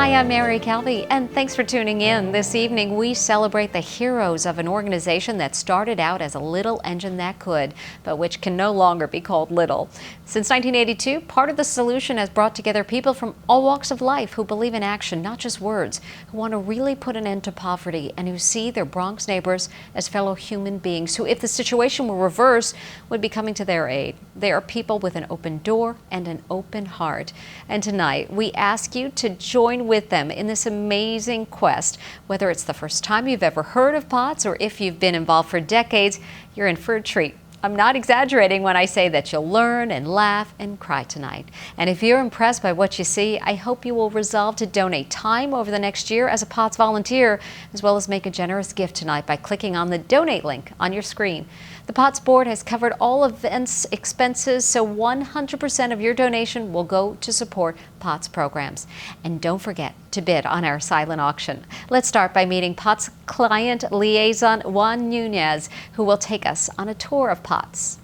Hi, I'm Mary Calvi, and thanks for tuning in. This evening, we celebrate the heroes of an organization that started out as a little engine that could, but which can no longer be called little. Since 1982, part of the solution has brought together people from all walks of life who believe in action, not just words, who want to really put an end to poverty and who see their Bronx neighbors as fellow human beings who, if the situation were reversed, would be coming to their aid. They are people with an open door and an open heart. And tonight, we ask you to join with them in this amazing quest. Whether it's the first time you've ever heard of POTS or if you've been involved for decades, you're in for a treat. I'm not exaggerating when I say that you'll learn and laugh and cry tonight. And if you're impressed by what you see, I hope you will resolve to donate time over the next year as a POTS volunteer, as well as make a generous gift tonight by clicking on the donate link on your screen. The POTS board has covered all events expenses, so 100% of your donation will go to support POTS programs. And don't forget to bid on our silent auction. Let's start by meeting POTS client liaison Juan Nunez, who will take us on a tour of POTS.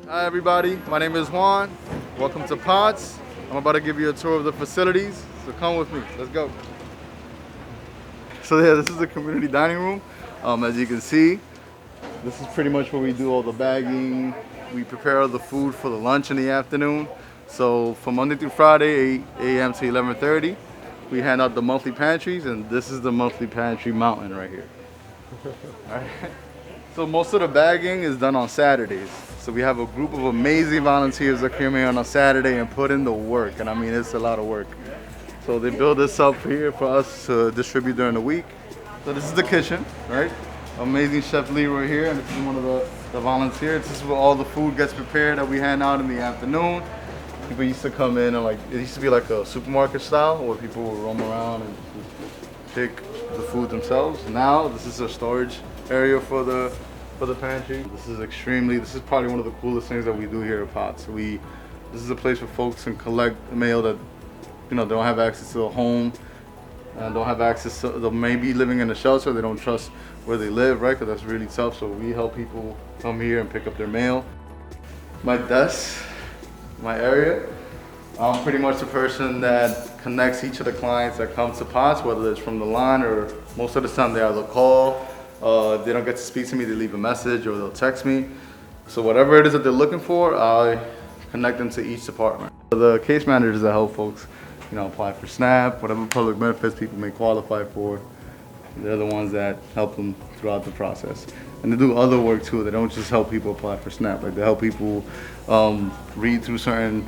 Hi everybody, my name is Juan. Welcome to POTS. I'm about to give you a tour of the facilities, so come with me, let's go. So yeah, this is the community dining room. As you can see, this is pretty much where we do all the bagging. We prepare all the food for the lunch in the afternoon. So from Monday through Friday, 8 a.m. to 11:30, we hand out the monthly pantries, and this is the monthly pantry mountain right here. All right. So most of the bagging is done on Saturdays. So we have a group of amazing volunteers that come here on a Saturday and put in the work, and I mean, it's a lot of work. So they build this up here for us to distribute during the week. So this is the kitchen, right? Amazing Chef Leroy here, and this is one of the volunteers. This is where all the food gets prepared that we hand out in the afternoon. People used to come in and it used to be like a supermarket style where people would roam around and pick the food themselves. Now this is a storage area for the pantry. This is probably one of the coolest things that we do here at POTS. This is a place where folks can collect mail that they don't have access to a home and don't have access to. They may be living in a shelter. They don't trust where they live, right? Because that's really tough. So we help people come here and pick up their mail. My desk, my area, I'm pretty much the person that connects each of the clients that come to POTS, whether it's from the line or most of the time they either call, if they don't get to speak to me, they leave a message or they'll text me. So whatever it is that they're looking for, I connect them to each department. The case managers that help folks, apply for SNAP, whatever public benefits people may qualify for, they're the ones that help them throughout the process. And they do other work too. They don't just help people apply for SNAP. Like they help people read through certain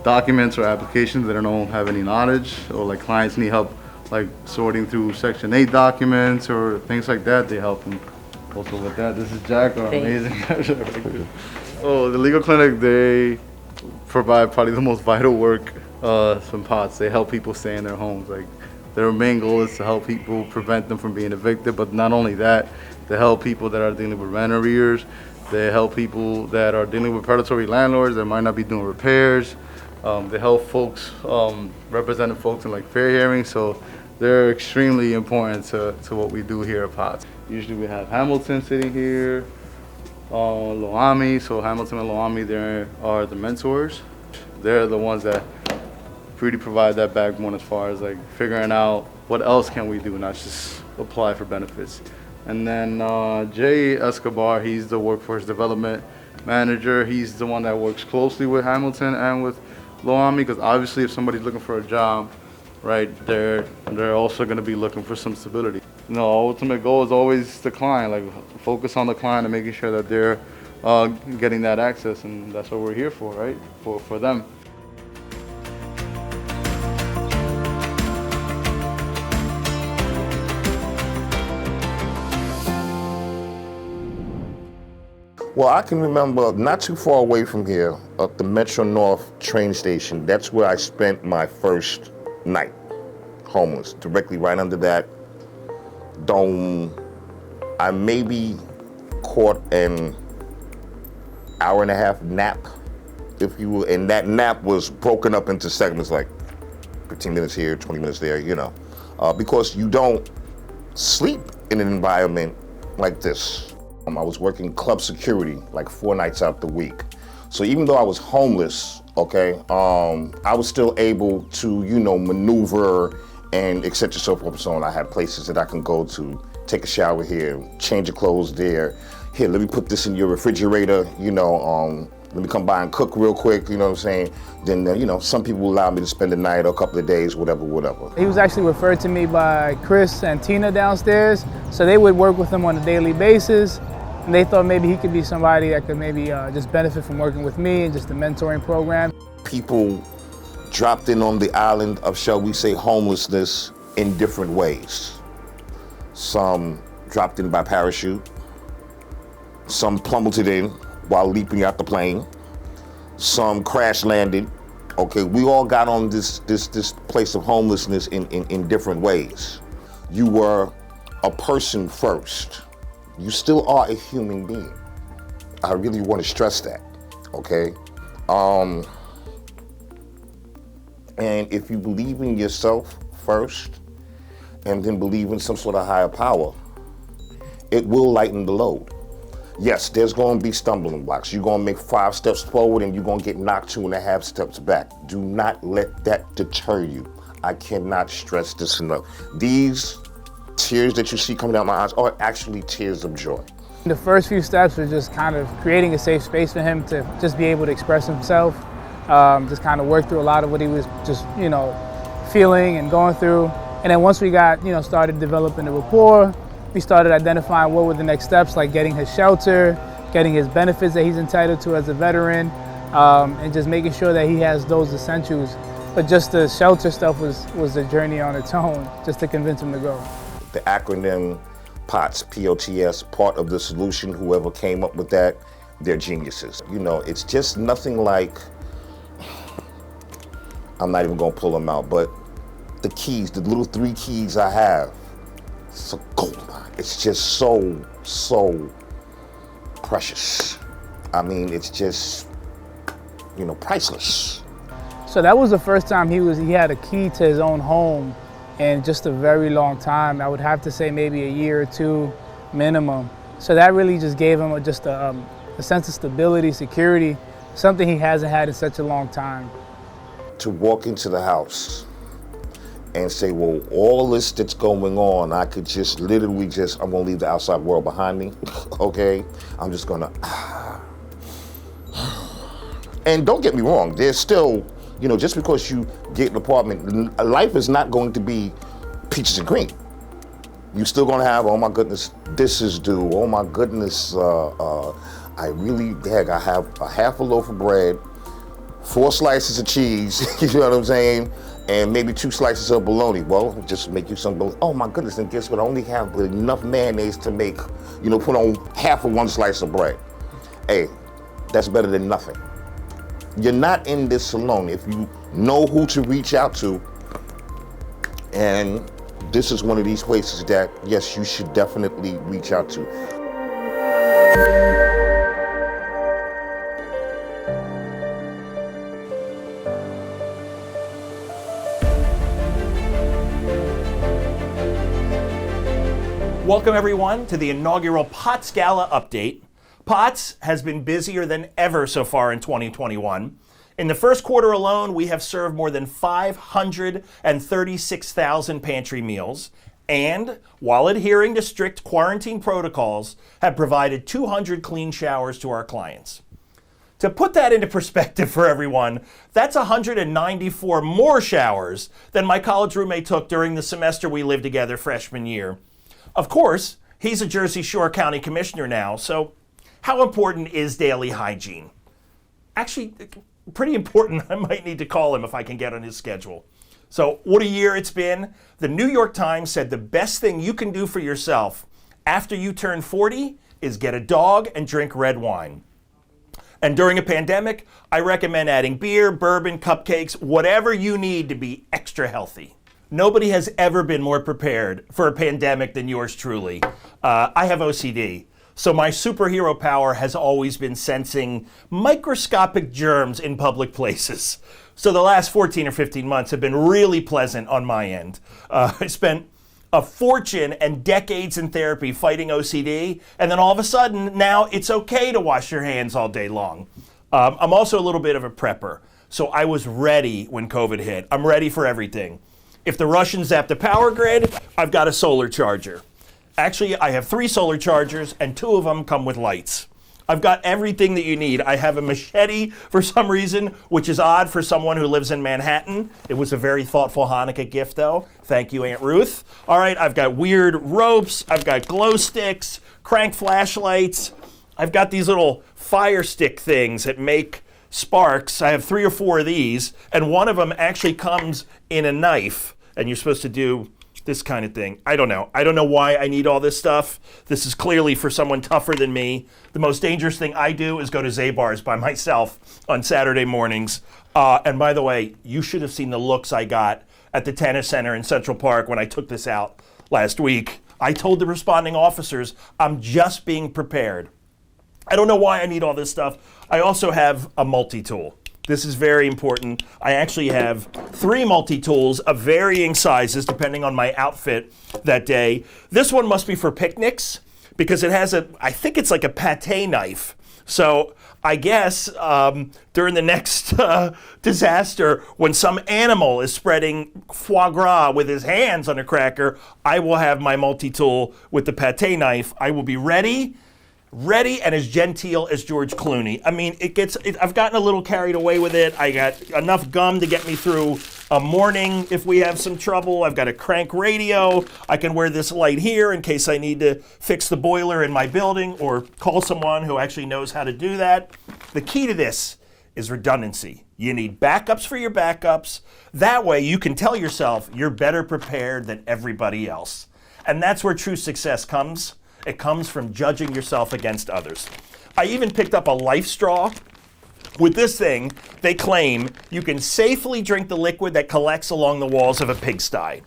documents or applications that don't have any knowledge, or like clients need help like sorting through Section 8 documents or things like that. They help them also with that. This is Jack, our amazing. Oh, the legal clinic, they provide probably the most vital work from POTS. They help people stay in their homes. Like their main goal is to help people, prevent them from being evicted, but not only that, they help people that are dealing with rent arrears. They help people that are dealing with predatory landlords that might not be doing repairs. They help folks, representing folks in like fair hearings. So they're extremely important to what we do here at POTS. Usually we have Hamilton sitting here, Loami. So Hamilton and Loami, they are the mentors. They're the ones that really provide that backbone as far as like figuring out what else can we do, not just apply for benefits. And then Jay Escobar, he's the workforce development manager. He's the one that works closely with Hamilton and with Loami, because obviously if somebody's looking for a job, right, they're also going to be looking for some stability. Our ultimate goal is always the client, like focus on the client and making sure that they're getting that access, and that's what we're here for, right, for them. Well, I can remember not too far away from here, at the Metro North train station. That's where I spent my first night, homeless, directly right under that dome. I maybe caught an hour-and-a-half nap, if you will, and that nap was broken up into segments like 15 minutes here, 20 minutes there, because you don't sleep in an environment like this. I was working club security like 4 nights out the week. So even though I was homeless, okay? I was still able to, maneuver and et cetera, so forth and so on. I had places that I can go to, take a shower here, change your clothes there. Here, let me put this in your refrigerator, let me come by and cook real quick, you know what I'm saying? Then, some people will allow me to spend the night or a couple of days, whatever. He was actually referred to me by Chris and Tina downstairs, so they would work with him on a daily basis. And they thought maybe he could be somebody that could maybe just benefit from working with me and just the mentoring program. People dropped in on the island of, shall we say, homelessness in different ways. Some dropped in by parachute. Some plummeted in while leaping out the plane. Some crash landed. Okay, we all got on this place of homelessness in different ways. You were a person first. You still are a human being. I really want to stress that, okay? And if you believe in yourself first, and then believe in some sort of higher power, it will lighten the load. Yes, there's going to be stumbling blocks. You're going to make 5 steps forward and you're going to get knocked 2.5 steps back. Do not let that deter you. I cannot stress this enough. These tears that you see coming out my eyes are actually tears of joy. The first few steps were just kind of creating a safe space for him to just be able to express himself, just kind of work through a lot of what he was just, feeling and going through. And then once we got, started developing the rapport, we started identifying what were the next steps, like getting his shelter, getting his benefits that he's entitled to as a veteran, and just making sure that he has those essentials. But just the shelter stuff was a journey on its own, just to convince him to go. The acronym POTS, P-O-T-S, part of the solution, whoever came up with that, they're geniuses. It's just nothing like, I'm not even gonna pull them out, but the keys, the little 3 keys I have, it's a gold mine. It's just so precious. I mean, it's just, priceless. So that was the first time he had a key to his own home in just a very long time. I would have to say maybe a year or 2 minimum. So that really just gave him a sense of stability, security, something he hasn't had in such a long time. To walk into the house and say, well, all this that's going on, I could just literally I'm gonna leave the outside world behind me, okay? I'm just gonna, and don't get me wrong, there's still, just because you get an apartment, life is not going to be peaches and cream. You're still gonna have, oh my goodness, this is due, oh my goodness, I have a half a loaf of bread, 4 slices of cheese, you know what I'm saying? And maybe 2 slices of bologna. Well, just make you some bologna. Oh my goodness, and guess what? I only have enough mayonnaise to make, put on half of 1 slice of bread. Hey, that's better than nothing. You're not in this alone. If you know who to reach out to, and this is one of these places that, yes, you should definitely reach out to. Welcome everyone to the inaugural POTS Gala update. POTS has been busier than ever so far in 2021. In the first quarter alone, we have served more than 536,000 pantry meals, and while adhering to strict quarantine protocols, have provided 200 clean showers to our clients. To put that into perspective for everyone, that's 194 more showers than my college roommate took during the semester we lived together freshman year. Of course, he's a Jersey Shore County Commissioner now, so how important is daily hygiene? Actually, pretty important. I might need to call him if I can get on his schedule. So what a year it's been. The New York Times said the best thing you can do for yourself after you turn 40 is get a dog and drink red wine. And during a pandemic, I recommend adding beer, bourbon, cupcakes, whatever you need to be extra healthy. Nobody has ever been more prepared for a pandemic than yours truly. I have OCD, so my superhero power has always been sensing microscopic germs in public places. So the last 14 or 15 months have been really pleasant on my end. I spent a fortune and decades in therapy fighting OCD, and then all of a sudden, now it's okay to wash your hands all day long. I'm also a little bit of a prepper. So I was ready when COVID hit. I'm ready for everything. If the Russians zap the power grid, I've got a solar charger. Actually, I have 3 solar chargers, and 2 of them come with lights. I've got everything that you need. I have a machete for some reason, which is odd for someone who lives in Manhattan. It was a very thoughtful Hanukkah gift, though. Thank you, Aunt Ruth. All right, I've got weird ropes. I've got glow sticks, crank flashlights. I've got these little fire stick things that make sparks. I have 3 or 4 of these, and one of them actually comes in a knife, and you're supposed to do this kind of thing. I don't know. I don't know why I need all this stuff. This is clearly for someone tougher than me. The most dangerous thing I do is go to Zabar's by myself on Saturday mornings. And by the way, you should have seen the looks I got at the tennis center in Central Park when I took this out last week. I told the responding officers, I'm just being prepared. I don't know why I need all this stuff. I also have a multi-tool. This is very important. I actually have 3 multi-tools of varying sizes depending on my outfit that day. This one must be for picnics because it has I think it's like a pate knife. So I guess during the next disaster, when some animal is spreading foie gras with his hands on a cracker, I will have my multi-tool with the pate knife. I will be ready and as genteel as George Clooney. I mean, I've gotten a little carried away with it. I got enough gum to get me through a morning if we have some trouble. I've got a crank radio. I can wear this light here in case I need to fix the boiler in my building or call someone who actually knows how to do that. The key to this is redundancy. You need backups for your backups. That way you can tell yourself you're better prepared than everybody else. And that's where true success comes. It comes from judging yourself against others. I even picked up a life straw. With this thing, they claim you can safely drink the liquid that collects along the walls of a pigsty.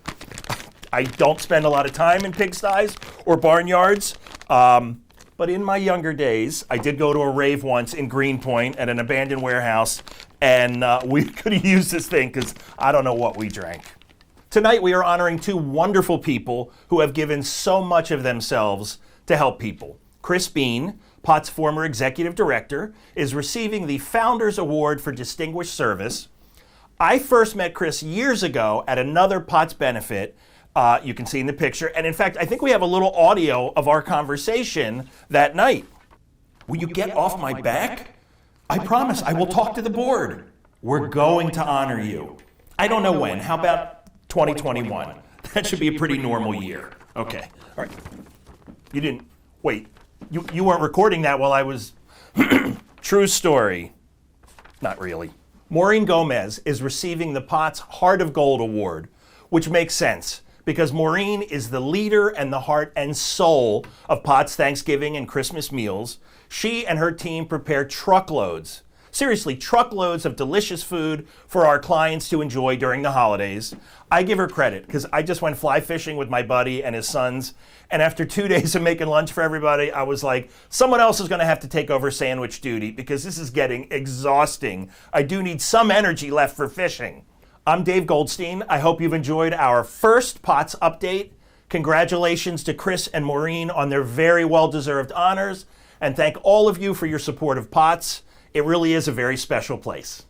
I don't spend a lot of time in pigsties or barnyards, but in my younger days, I did go to a rave once in Greenpoint at an abandoned warehouse, and we could have used this thing because I don't know what we drank. Tonight, we are honoring 2 wonderful people who have given so much of themselves to help people. Chris Bean, POTS former executive director, is receiving the Founders Award for Distinguished Service. I first met Chris years ago at another POTS benefit. You can see in the picture. And in fact, I think we have a little audio of our conversation that night. Will you get off my back? I promise I will talk to the board. We're going to honor you. I don't know when. How about 2021. That should be a pretty normal year. Okay. All right. You didn't, wait, you weren't recording that while I was, true story. Not really. Maureen Gomez is receiving the POTS Heart of Gold Award, which makes sense because Maureen is the leader and the heart and soul of POTS Thanksgiving and Christmas meals. She and her team prepare truckloads of delicious food for our clients to enjoy during the holidays. I give her credit because I just went fly fishing with my buddy and his sons. And after 2 days of making lunch for everybody, I was like, someone else is going to have to take over sandwich duty because this is getting exhausting. I do need some energy left for fishing. I'm Dave Goldstein. I hope you've enjoyed our first POTS update. Congratulations to Chris and Maureen on their very well-deserved honors. And thank all of you for your support of POTS. It really is a very special place.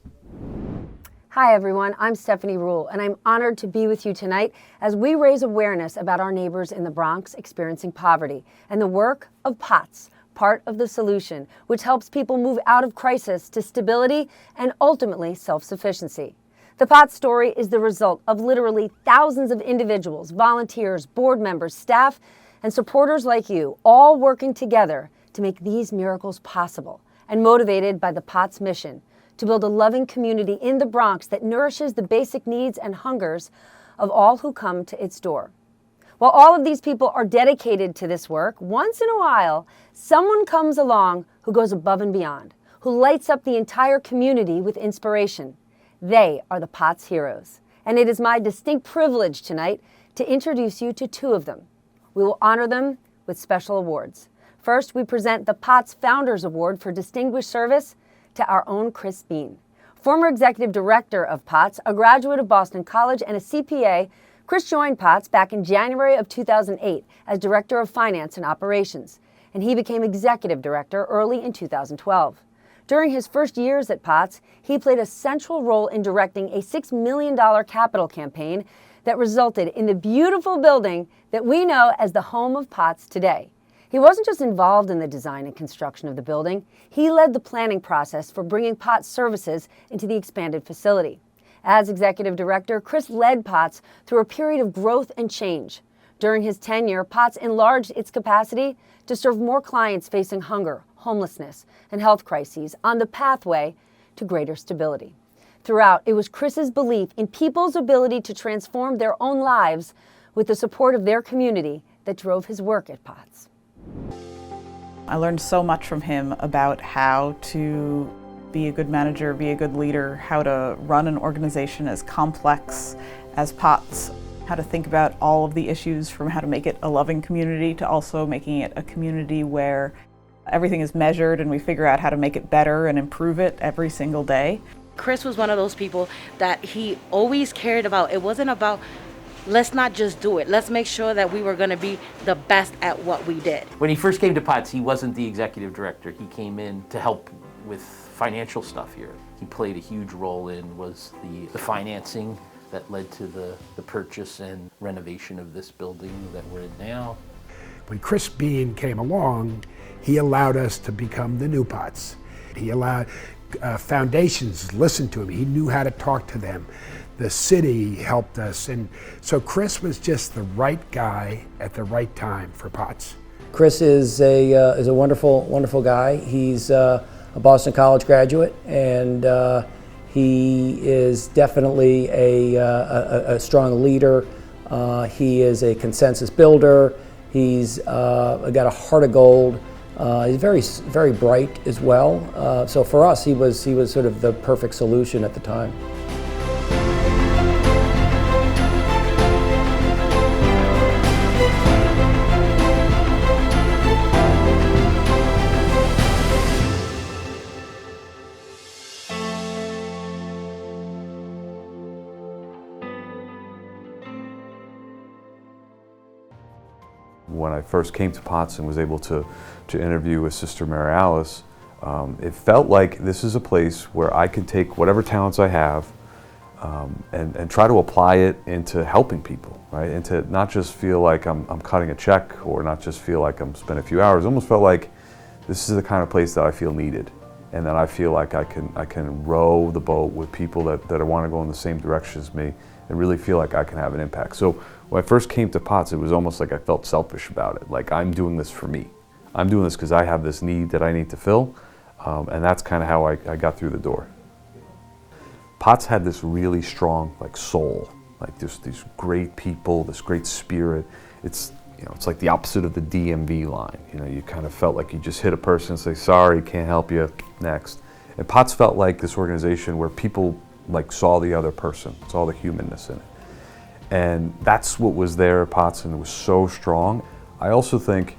Hi everyone, I'm Stephanie Rule, and I'm honored to be with you tonight as we raise awareness about our neighbors in the Bronx experiencing poverty and the work of POTS, part of the solution, which helps people move out of crisis to stability and ultimately self-sufficiency. The POTS story is the result of literally thousands of individuals, volunteers, board members, staff, and supporters like you, all working together to make these miracles possible, and motivated by the POTS mission to build a loving community in the Bronx that nourishes the basic needs and hungers of all who come to its door. While all of these people are dedicated to this work, once in a while, someone comes along who goes above and beyond, who lights up the entire community with inspiration. They are the POTS heroes, and it is my distinct privilege tonight to introduce you to 2 of them. We will honor them with special awards. First, we present the POTS Founders Award for Distinguished Service to our own Chris Bean. Former executive director of POTS, a graduate of Boston College and a CPA, Chris joined POTS back in January of 2008 as Director of Finance and Operations, and he became executive director early in 2012. During his first years at Potts, he played a central role in directing a $6 million capital campaign that resulted in the beautiful building that we know as the home of Potts today. He wasn't just involved in the design and construction of the building, he led the planning process for bringing Potts services into the expanded facility. As executive director, Chris led Potts through a period of growth and change. During his tenure, Potts enlarged its capacity to serve more clients facing hunger, homelessness, and health crises on the pathway to greater stability. Throughout, it was Chris's belief in people's ability to transform their own lives with the support of their community that drove his work at Potts. I learned so much from him about how to be a good manager, be a good leader, how to run an organization as complex as Potts, how to think about all of the issues from how to make it a loving community to also making it a community where everything is measured and we figure out how to make it better and improve it every single day. Chris was one of those people that he always cared about. It wasn't about, let's not just do it. Let's make sure that we were going to be the best at what we did. When he first came to Potts, he wasn't the executive director. He came in to help with financial stuff here. He played a huge role in was the financing that led to the purchase and renovation of this building that we're in now. When Chris Bean came along, he allowed us to become the new Potts. He allowed foundations listen to him. He knew how to talk to them. The city helped us, and so Chris was just the right guy at the right time for Potts. Chris is a wonderful guy. He's a Boston College graduate, and he is definitely a strong leader. He is a consensus builder. He's got a heart of gold. He's very bright as well. So for us, he was sort of the perfect solution at the time. When I first came to Potts and was able to interview with Sister Mary Alice, it felt like this is a place where I could take whatever talents I have and try to apply it into helping people, right? And to not just feel like I'm cutting a check or not just feel like I'm spending a few hours. It almost felt like this is the kind of place that I feel needed and that I feel like I can row the boat with people that want to go in the same direction as me and really feel like I can have an impact. So when I first came to Potts, it was almost like I felt selfish about it. Like, I'm doing this for me. I'm doing this because I have this need that I need to fill, and that's kind of how I got through the door. Potts had this really strong soul, like these great people, this great spirit. It's like the opposite of the DMV line. You kind of felt like you just hit a person and say, sorry, can't help you, next. And Potts felt like this organization where people saw the other person, saw the humanness in it. And that's what was there at Potts, and it was so strong. I also think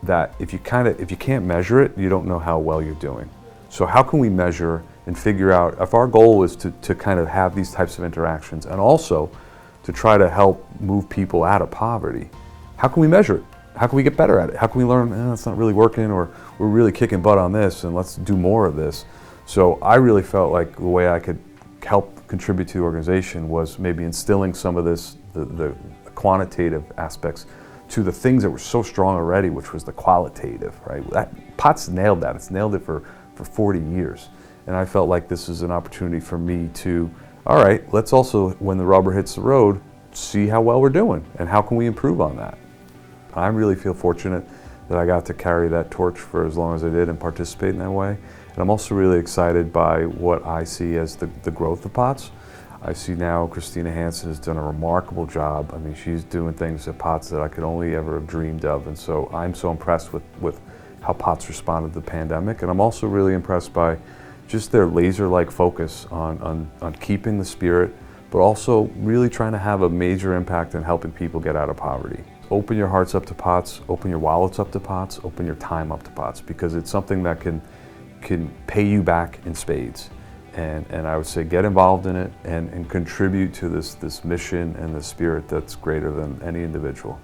that if you can't measure it, you don't know how well you're doing. So how can we measure and figure out, if our goal is to kind of have these types of interactions and also to try to help move people out of poverty, how can we measure it? How can we get better at it? How can we learn, it's not really working, or we're really kicking butt on this and let's do more of this? So I really felt like the way I could help contribute to the organization was maybe instilling some of this, the quantitative aspects to the things that were so strong already, which was the qualitative, right? Potts nailed that. It's nailed it for 40 years. And I felt like this is an opportunity for me to, all right, let's also, when the rubber hits the road, see how well we're doing and how can we improve on that. I really feel fortunate that I got to carry that torch for as long as I did and participate in that way. And I'm also really excited by what I see as the growth of Potts. I see now Christina Hansen has done a remarkable job. I mean, she's doing things at Potts that I could only ever have dreamed of. And so I'm so impressed with how Potts responded to the pandemic. And I'm also really impressed by just their laser-like focus on keeping the spirit, but also really trying to have a major impact in helping people get out of poverty. Open your hearts up to Potts, open your wallets up to Potts, open your time up to Potts, because it's something that can pay you back in spades. And I would say get involved in it and contribute to this mission and the spirit that's greater than any individual.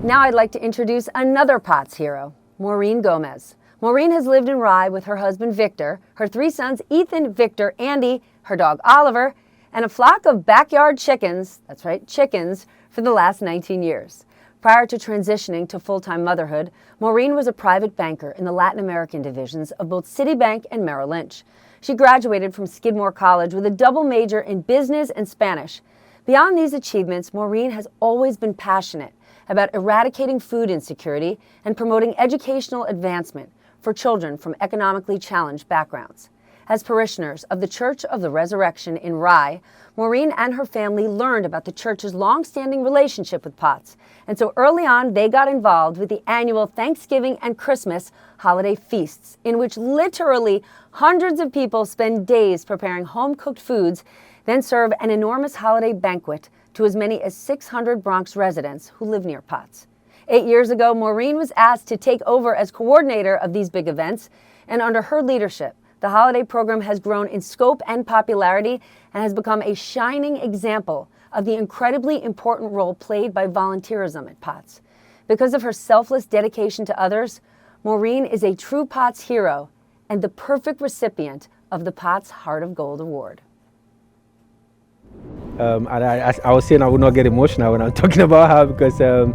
Now I'd like to introduce another POTS hero, Maureen Gomez. Maureen has lived in Rye with her husband Victor, her 3 sons Ethan, Victor, Andy, her dog Oliver, and a flock of backyard chickens, that's right, chickens, for the last 19 years. Prior to transitioning to full-time motherhood, Maureen was a private banker in the Latin American divisions of both Citibank and Merrill Lynch. She graduated from Skidmore College with a double major in business and Spanish. Beyond these achievements, Maureen has always been passionate about eradicating food insecurity and promoting educational advancement for children from economically challenged backgrounds. As parishioners of the Church of the Resurrection in Rye, Maureen and her family learned about the church's long-standing relationship with POTS, and so early on they got involved with the annual Thanksgiving and Christmas holiday feasts, in which literally hundreds of people spend days preparing home-cooked foods, then serve an enormous holiday banquet to as many as 600 Bronx residents who live near POTS. 8 years ago, Maureen was asked to take over as coordinator of these big events, and under her leadership, the holiday program has grown in scope and popularity and has become a shining example of the incredibly important role played by volunteerism at POTS. Because of her selfless dedication to others, Maureen is a true POTS hero and the perfect recipient of the POTS Heart of Gold Award. I was saying I would not get emotional when I'm talking about her because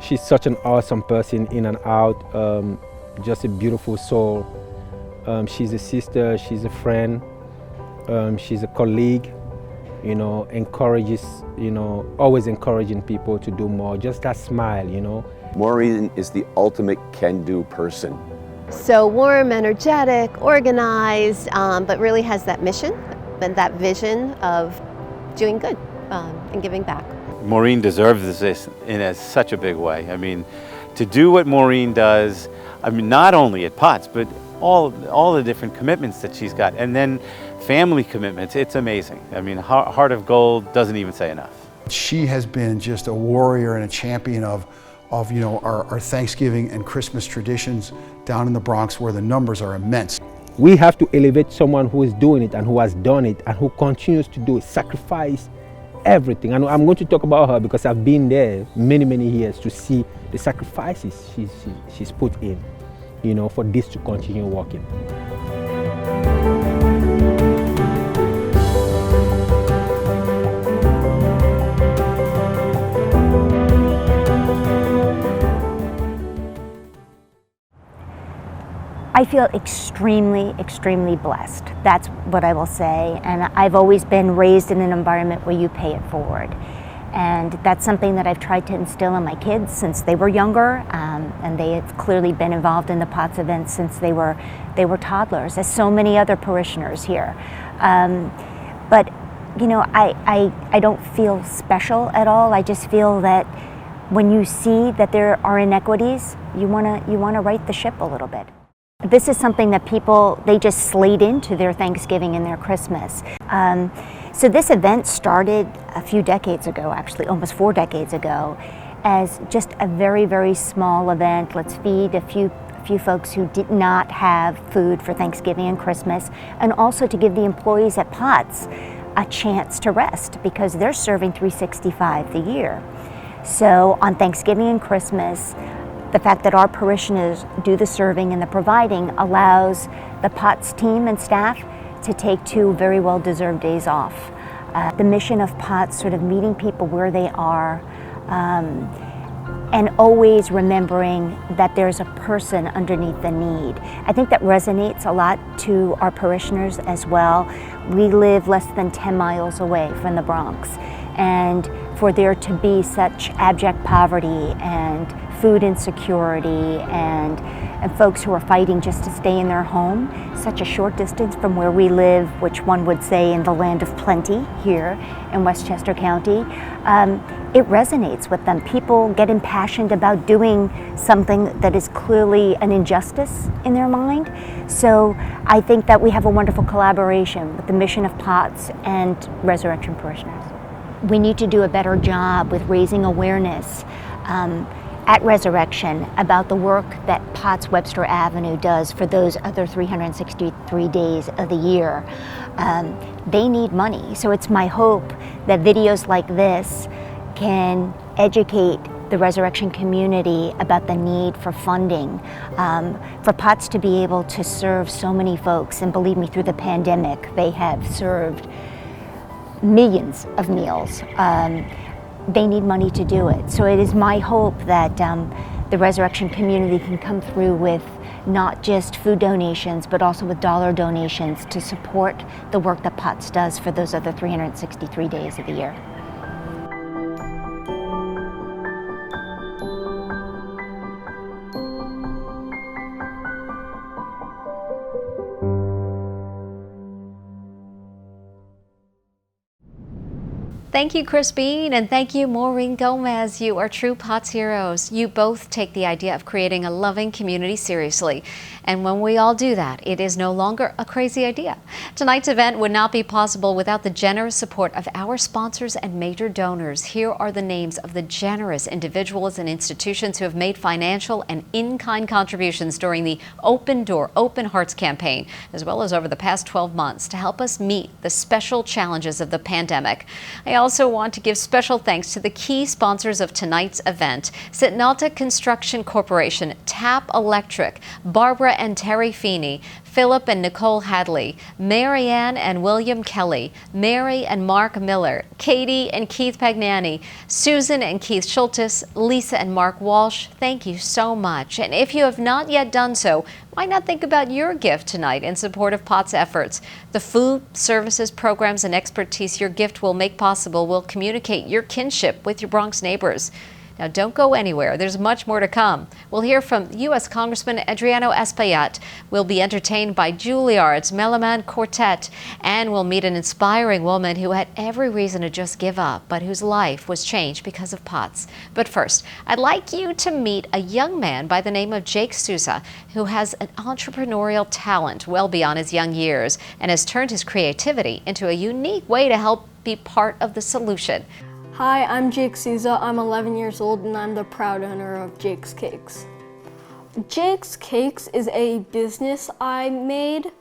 she's such an awesome person in and out, just a beautiful soul. She's a sister, she's a friend, she's a colleague, you know, encourages, you know, always encouraging people to do more, just that smile, you know. Maureen is the ultimate can-do person. So warm, energetic, organized, but really has that mission and that vision of doing good and giving back. Maureen deserves this in such a big way. I mean, to do what Maureen does, I mean, not only at POTS, but all the different commitments that she's got, and then family commitments, it's amazing. I mean, Heart of Gold doesn't even say enough. She has been just a warrior and a champion of you know, our Thanksgiving and Christmas traditions down in the Bronx, where the numbers are immense. We have to elevate someone who is doing it and who has done it and who continues to do it, sacrifice everything. And I'm going to talk about her because I've been there many years to see the sacrifices she's put in, you know, for this to continue working. I feel extremely blessed. That's what I will say. And I've always been raised in an environment where you pay it forward. And that's something that I've tried to instill in my kids since they were younger, and they have clearly been involved in the POTS events since they were toddlers, as so many other parishioners here. But you know, I don't feel special at all. I just feel that when you see that there are inequities, you wanna right the ship a little bit. This is something that people, they just slate into their Thanksgiving and their Christmas. So this event started a few decades ago, actually almost 4 decades ago, as just a very small event. Let's feed a few folks who did not have food for Thanksgiving and Christmas, and also to give the employees at POTS a chance to rest because they're serving 365 the year. So on Thanksgiving and Christmas, the fact that our parishioners do the serving and the providing allows the POTS team and staff to take 2 very well-deserved days off. The mission of POTS, sort of meeting people where they are, and always remembering that there's a person underneath the need. I think that resonates a lot to our parishioners as well. We live less than 10 miles away from the Bronx, and for there to be such abject poverty and food insecurity and folks who are fighting just to stay in their home, such a short distance from where we live, which one would say in the land of plenty here in Westchester County, it resonates with them. People get impassioned about doing something that is clearly an injustice in their mind. So I think that we have a wonderful collaboration with the mission of POTS and Resurrection parishioners. We need to do a better job with raising awareness at Resurrection about the work that POTS Webster Avenue does for those other 363 days of the year. They need money, so it's my hope that videos like this can educate the Resurrection community about the need for funding, for POTS to be able to serve so many folks. And believe me, through the pandemic, they have served millions of meals. They need money to do it. So it is my hope that the Resurrection community can come through with not just food donations, but also with dollar donations to support the work that POTS does for those other 363 days of the year. Thank you, Chris Bean, and thank you, Maureen Gomez. You are true POTS heroes. You both take the idea of creating a loving community seriously. And when we all do that, it is no longer a crazy idea. Tonight's event would not be possible without the generous support of our sponsors and major donors. Here are the names of the generous individuals and institutions who have made financial and in-kind contributions during the Open Door, Open Hearts campaign, as well as over the past 12 months to help us meet the special challenges of the pandemic. I also want to give special thanks to the key sponsors of tonight's event: Sitnalta Construction Corporation, Tap Electric, Barbara and Terry Feeney, Philip and Nicole Hadley, Marianne and William Kelly, Mary and Mark Miller, Katie and Keith Pagnani, Susan and Keith Schultes, Lisa and Mark Walsh. Thank you so much. And if you have not yet done so, why not think about your gift tonight in support of POTS efforts? The food, services, programs, and expertise your gift will make possible will communicate your kinship with your Bronx neighbors. Now, don't go anywhere. There's much more to come. We'll hear from U.S. Congressman Adriano Espaillat. We'll be entertained by Juilliard's Meloman Quartet, and we'll meet an inspiring woman who had every reason to just give up, but whose life was changed because of POTS. But first, I'd like you to meet a young man by the name of Jake Souza, who has an entrepreneurial talent well beyond his young years and has turned his creativity into a unique way to help be part of the solution. Hi, I'm Jake Souza. I'm 11 years old and I'm the proud owner of Jake's Cakes. Jake's Cakes is a business I made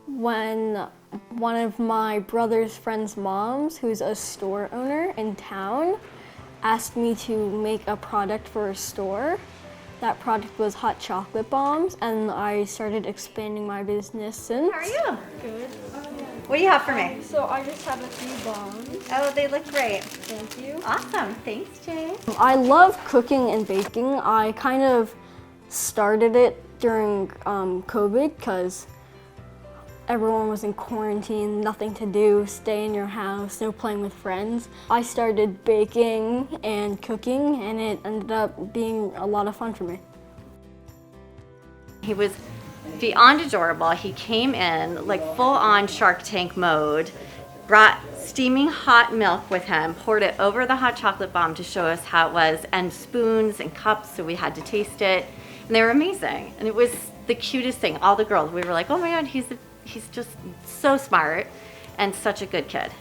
when one of my brother's friend's moms, who's a store owner in town, asked me to make a product for a store. That product was hot chocolate bombs, and I started expanding my business since. How are you? Good. What do you have for me? So I just have a few bombs. Oh, they look great. Thank you. Awesome. Thanks, Jay. I love cooking and baking. I kind of started it during COVID because everyone was in quarantine, nothing to do, stay in your house, no playing with friends. I started baking and cooking, and it ended up being a lot of fun for me. He was beyond adorable. He came in like full-on Shark Tank mode, brought steaming hot milk with him, poured it over the hot chocolate bomb to show us how it was, and spoons and cups, so we had to taste it. And they were amazing. And it was the cutest thing. All the girls, we were like, oh my God, he's just so smart and such a good kid.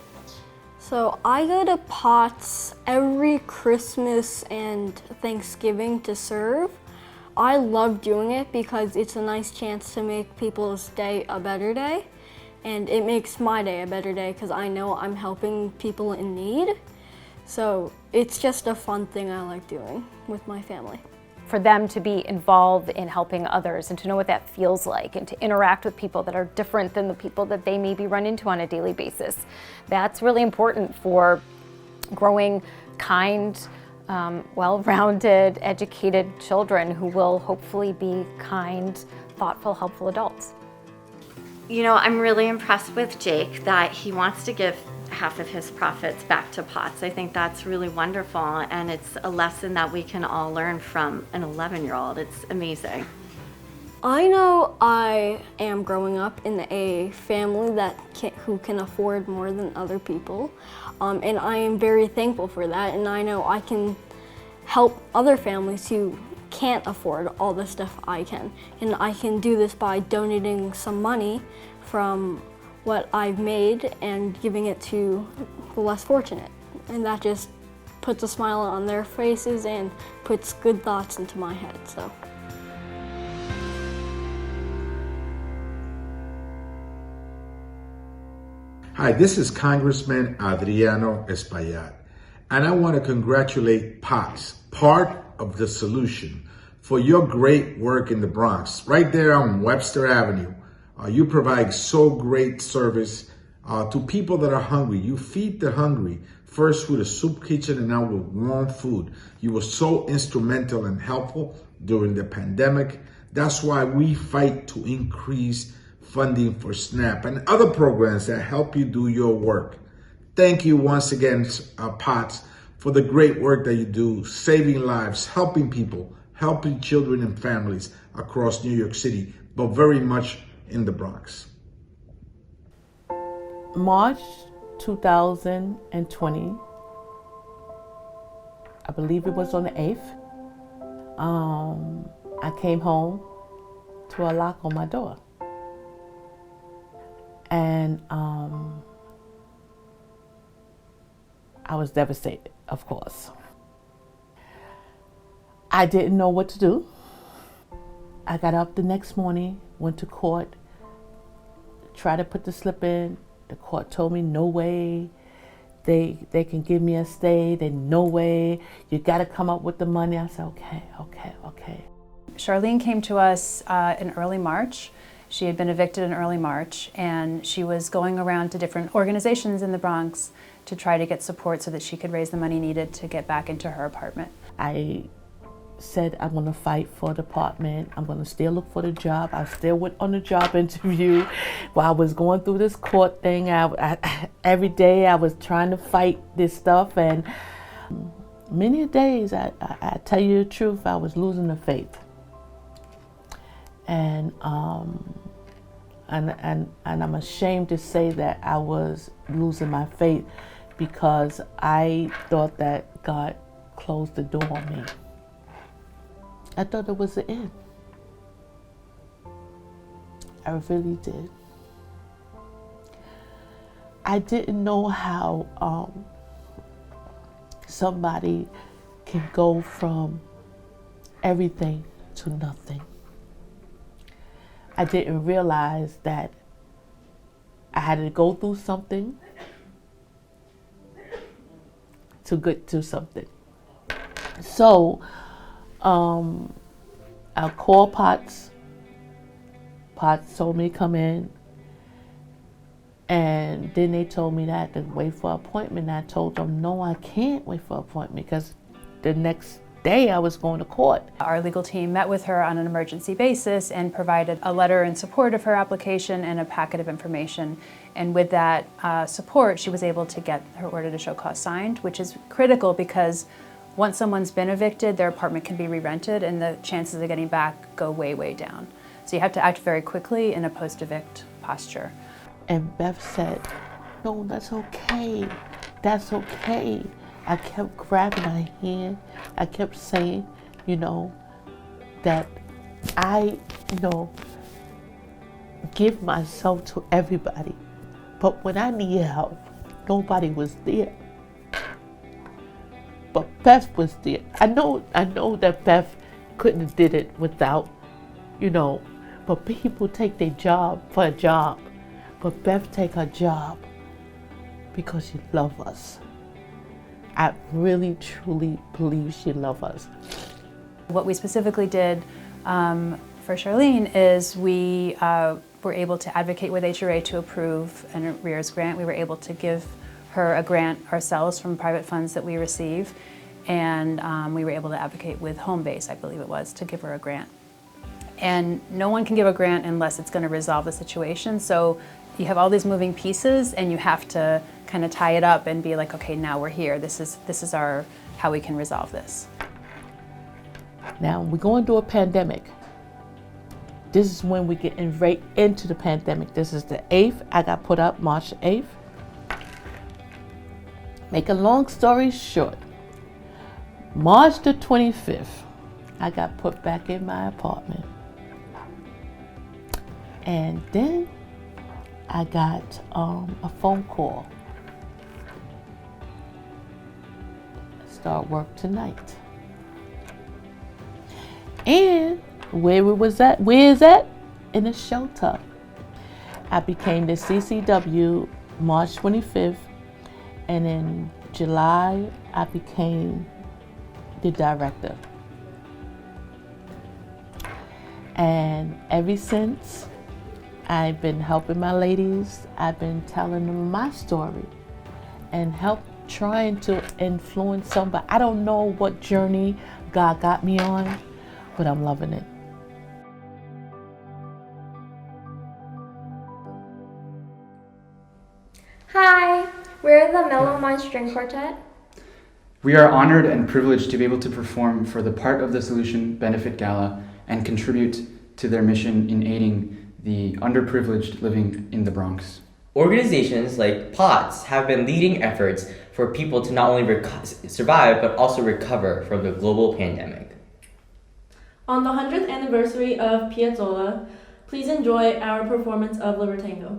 So I go to POTS every Christmas and Thanksgiving to serve. I love doing it because it's a nice chance to make people's day a better day. And it makes my day a better day because I know I'm helping people in need. So it's just a fun thing I like doing with my family. For them to be involved in helping others and to know what that feels like and to interact with people that are different than the people that they maybe run into on a daily basis. That's really important for growing kind, well-rounded, educated children who will hopefully be kind, thoughtful, helpful adults. You know, I'm really impressed with Jake that he wants to give half of his profits back to POTS. I think that's really wonderful, and it's a lesson that we can all learn from an 11-year-old. It's amazing. I know I am growing up in a family who can afford more than other people, and I am very thankful for that, and I know I can help other families who can't afford all the stuff I can. And I can do this by donating some money from what I've made and giving it to the less fortunate. And that just puts a smile on their faces and puts good thoughts into my head. So. Hi, this is Congressman Adriano Espaillat, And I want to congratulate POTS, part of the solution, for your great work in the Bronx. Right there on Webster Avenue, you provide so great service to people that are hungry. You feed the hungry, first with a soup kitchen and now with warm food. You were so instrumental and helpful during the pandemic. That's why we fight to increase funding for SNAP and other programs that help you do your work. Thank you once again, POTS, for the great work that you do, saving lives, helping people, helping children and families across New York City, but very much in the Bronx. March 2020, I believe it was on the 8th, I came home to a lock on my door. And I was devastated, of course. I didn't know what to do. I got up the next morning, went to court, tried to put the slip in. The court told me, no way, they can give me a stay. They no way, you gotta come up with the money. I said, okay. Charlene came to us in early March. She had been evicted in early March, and she was going around to different organizations in the Bronx to try to get support so that she could raise the money needed to get back into her apartment. I said, I'm gonna fight for the apartment. I'm gonna still look for the job. I still went on the job interview while I was going through this court thing. Every day I was trying to fight this stuff, and many days, I tell you the truth, I was losing the faith. And I'm ashamed to say that I was losing my faith because I thought that God closed the door on me. I thought it was the end. I really did. I didn't know how somebody can go from everything to nothing. I didn't realize that I had to go through something to get to something. So I called POTS. POTS told me to come in. And then they told me that I had to wait for an appointment. And I told them, no, I can't wait for an appointment because the next day I was going to court. Our legal team met with her on an emergency basis and provided a letter in support of her application and a packet of information. And with that support, she was able to get her order to show cause signed, which is critical because once someone's been evicted, their apartment can be re-rented and the chances of getting back go way, way down. So you have to act very quickly in a post-evict posture. And Beth said, no, that's okay. That's okay. I kept grabbing her hand. I kept saying, that I, give myself to everybody. But when I needed help, nobody was there. But Beth was there. I know that Beth couldn't have did it without, but people take their job for a job. But Beth take her job because she loves us. I really, truly believe she loves us. What we specifically did for Charlene is we were able to advocate with HRA to approve an arrears grant. We were able to give her a grant ourselves from private funds that we receive, and we were able to advocate with Homebase, I believe it was, to give her a grant. And no one can give a grant unless it's going to resolve the situation. So you have all these moving pieces, and you have to kind of tie it up and be like, okay, now we're here. This is our how we can resolve this. Now we're going through a pandemic. This is when we get right into the pandemic. This is the 8th. I got put up March 8th. Make a long story short, March the 25th, I got put back in my apartment. And then I got a phone call. Start work tonight. And where is that? In a shelter. I became the CCW March 25th, and then July, I became the director. And ever since, I've been helping my ladies. I've been telling them my story and trying to influence somebody. I don't know what journey God got me on, but I'm loving it. Hi, we're the Mellow Mind String Quartet. We are honored and privileged to be able to perform for the Part of the Solution Benefit Gala and contribute to their mission in aiding the underprivileged living in the Bronx. Organizations like POTS have been leading efforts for people to not only survive but also recover from the global pandemic. On the 100th anniversary of Piazzolla, please enjoy our performance of Libertango.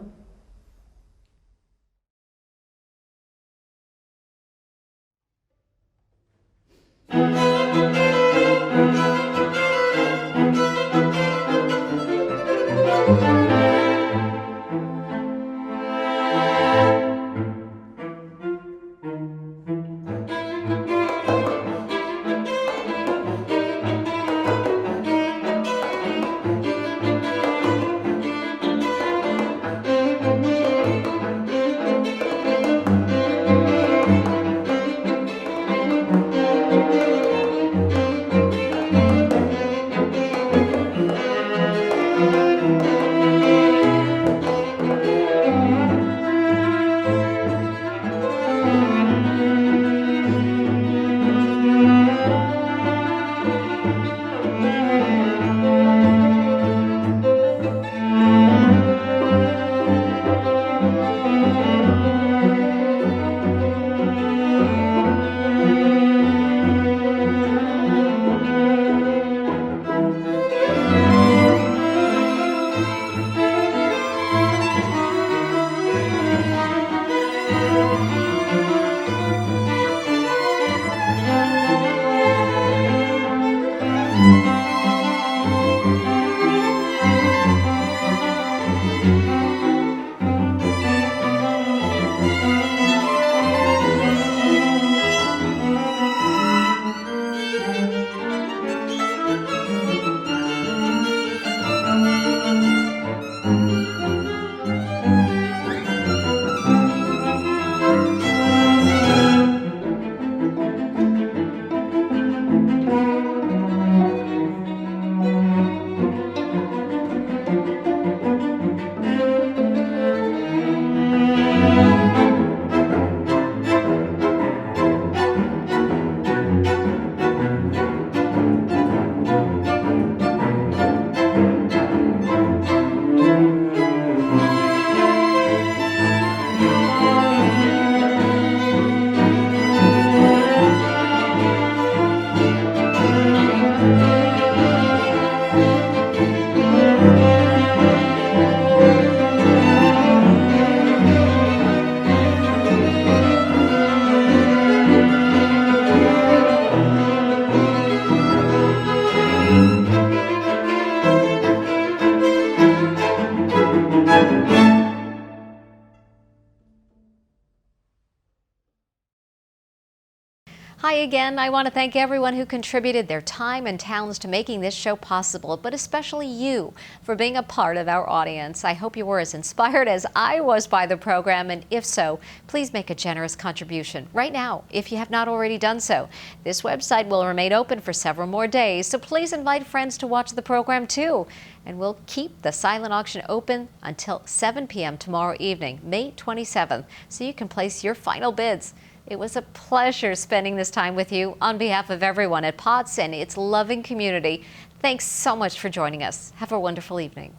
Hi again. I want to thank everyone who contributed their time and talents to making this show possible, but especially you for being a part of our audience. I hope you were as inspired as I was by the program, and if so, please make a generous contribution right now if you have not already done so. This website will remain open for several more days, so please invite friends to watch the program too. And we'll keep the silent auction open until 7 p.m. tomorrow evening, May 27th, so you can place your final bids. It was a pleasure spending this time with you. On behalf of everyone at POTS and its loving community, thanks so much for joining us. Have a wonderful evening.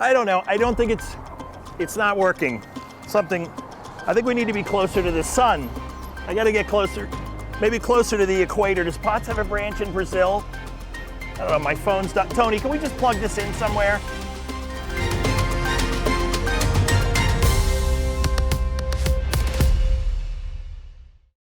I don't know. I don't think it's not working. I think we need to be closer to the sun. I got to get closer, maybe closer to the equator. Does POTS have a branch in Brazil? I don't know, my phone's done. Tony, can we just plug this in somewhere?